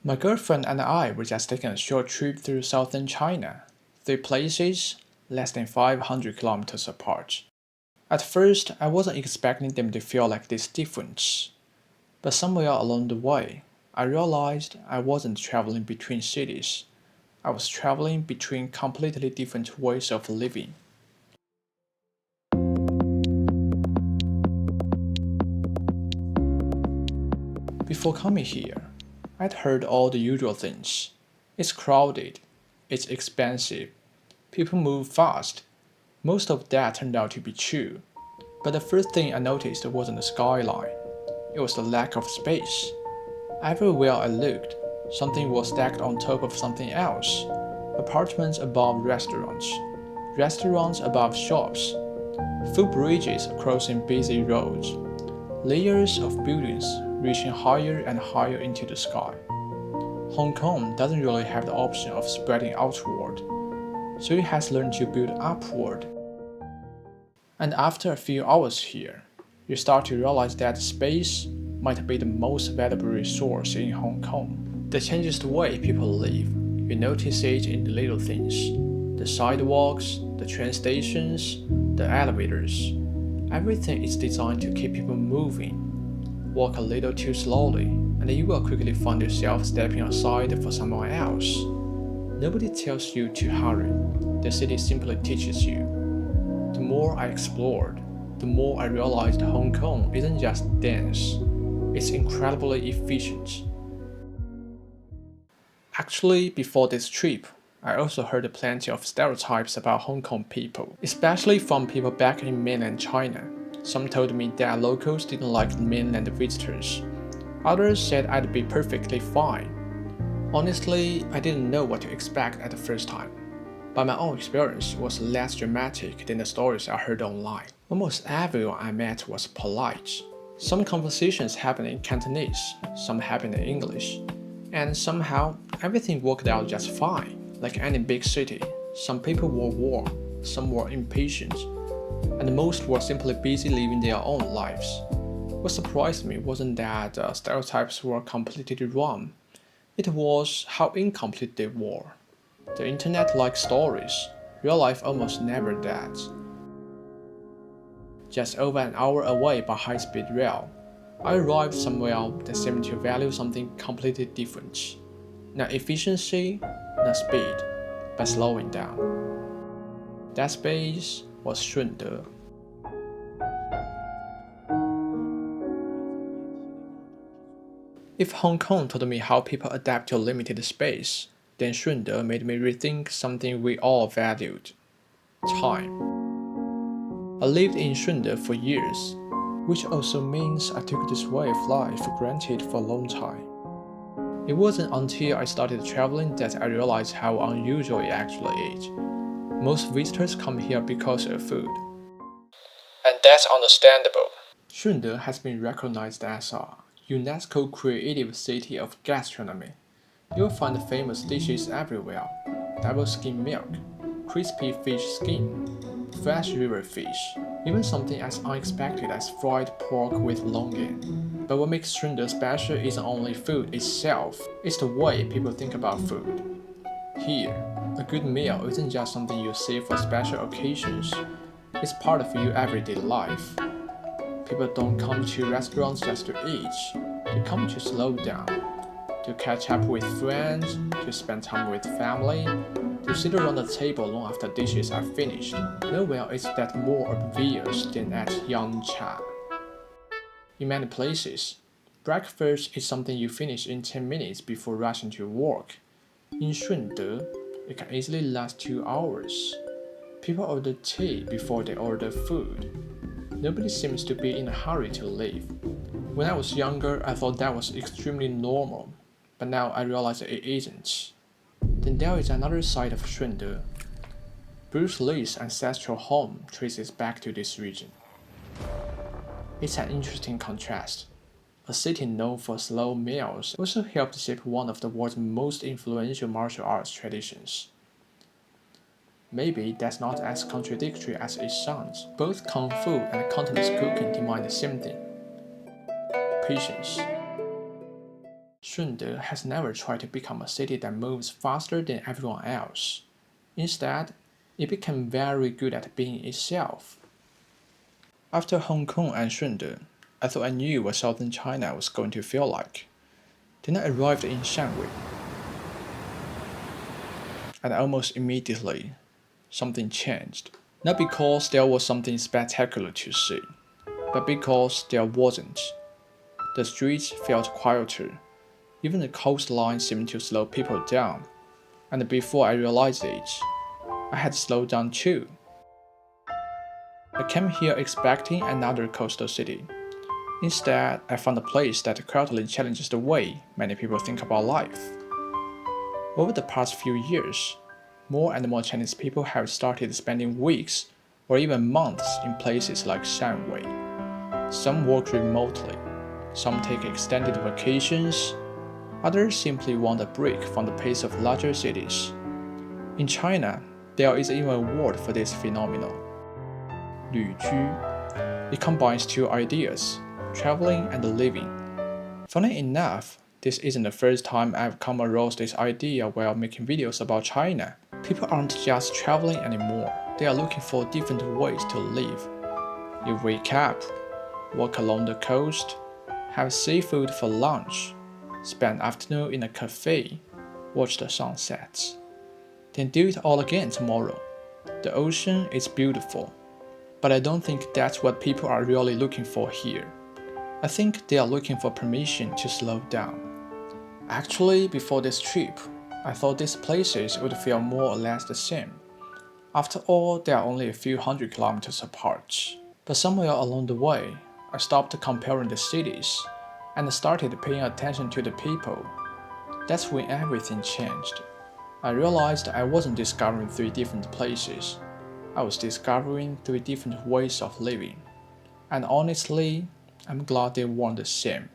My girlfriend and I were just taking a short trip through southern China, 3 places, less than 500 kilometers apart. At first, I wasn't expecting them to feel like this difference, but somewhere along the way, I realized I wasn't traveling between cities. I was traveling between completely different ways of living. Before coming here, I'd heard all the usual things. It's crowded, it's expensive, people move fast. Most of that turned out to be true. But the first thing I noticed wasn't the skyline, it was the lack of space. Everywhere I looked, something was stacked on top of something else. Apartments above restaurants, restaurants above shops, footbridges crossing busy roads, layers of buildings reaching higher and higher into the sky. Hong Kong doesn't really have the option of spreading outward, so it has learned to build upward. And after a few hours here, you start to realize that space might be the most valuable resource in Hong Kong. That changes the way people live. You notice it in the little things. The sidewalks, the train stations, the elevators. Everything is designed to keep people moving. Walk a little too slowly, and you will quickly find yourself stepping aside for someone else. Nobody tells you to hurry. The city simply teaches you. The more I explored, the more I realized Hong Kong isn't just dense, it's incredibly efficient. Actually, before this trip, I also heard plenty of stereotypes about Hong Kong people, especially from people back in mainland China. Some told me that locals didn't like mainland visitors. Others said I'd be perfectly fine. Honestly, I didn't know what to expect at the first time, but my own experience was less dramatic than the stories I heard online. Almost everyone I met was polite. Some conversations happened in Cantonese, some happened in English, and somehow everything worked out just fine. Like any big city, some people were warm, some were impatient, and most were simply busy living their own lives. What surprised me wasn't that stereotypes were completely wrong, it was how incomplete they were. The internet likes stories, real life almost never does. Just over an hour away by high-speed rail, I arrived somewhere that seemed to value something completely different. Not efficiency, not speed, but slowing down. That space was Shunde. If Hong Kong taught me how people adapt to limited space, then Shunde made me rethink something we all valued: time. I lived in Shunde for years, which also means I took this way of life for granted for a long time. It wasn't until I started traveling that I realized how unusual it actually is. Most visitors come here because of food. And that's understandable. Shunde has been recognized as a UNESCO Creative City of Gastronomy. You'll find famous dishes everywhere: double skim milk, crispy fish skin, fresh river fish, even something as unexpected as fried pork with longan. But what makes Shunde special isn't only food itself, it's the way people think about food. Here, a good meal isn't just something you save for special occasions, it's part of your everyday life. People don't come to restaurants just to eat, they come to slow down, to catch up with friends, to spend time with family, to sit around the table long after dishes are finished. Nowhere is that more obvious than at Yangcha. In many places, breakfast is something you finish in 10 minutes before rushing to work. In Shunde, it can easily last 2 hours. People order tea before they order food. Nobody seems to be in a hurry to leave. When I was younger, I thought that was extremely normal, but now I realize it isn't. Then there is another side of Shunde. Bruce Lee's ancestral home traces back to this region. It's an interesting contrast. A city known for slow meals also helped shape one of the world's most influential martial arts traditions. Maybe that's not as contradictory as it sounds. Both Kung Fu and Cantonese cooking demand the same thing: patience. Shunde has never tried to become a city that moves faster than everyone else. Instead, it became very good at being itself. After Hong Kong and Shunde, I thought I knew what southern China was going to feel like. Then I arrived in Shanwei, and almost immediately, something changed. Not because there was something spectacular to see, but because there wasn't. The streets felt quieter, even the coastline seemed to slow people down, and before I realized it, I had slowed down too. I came here expecting another coastal city. Instead, I found a place that quietly challenges the way many people think about life. Over the past few years, more and more Chinese people have started spending weeks or even months in places like Shanwei. Some work remotely, some take extended vacations, others simply want a break from the pace of larger cities. In China, there is even a word for this phenomenon, 旅居. It combines two ideas, traveling and living. Funny enough, this isn't the first time I've come across this idea while making videos about China. People aren't just traveling anymore, they are looking for different ways to live. You wake up, walk along the coast, have seafood for lunch, spend afternoon in a cafe, watch the sunsets. Then do it all again tomorrow. The ocean is beautiful, but I don't think that's what people are really looking for here. I think they are looking for permission to slow down. Actually, before this trip, I thought these places would feel more or less the same. After all, they are only a few hundred kilometers apart. But somewhere along the way, I stopped comparing the cities and started paying attention to the people. That's when everything changed. I realized I wasn't discovering three different places. I was discovering three different ways of living. And honestly, I'm glad they weren't the same.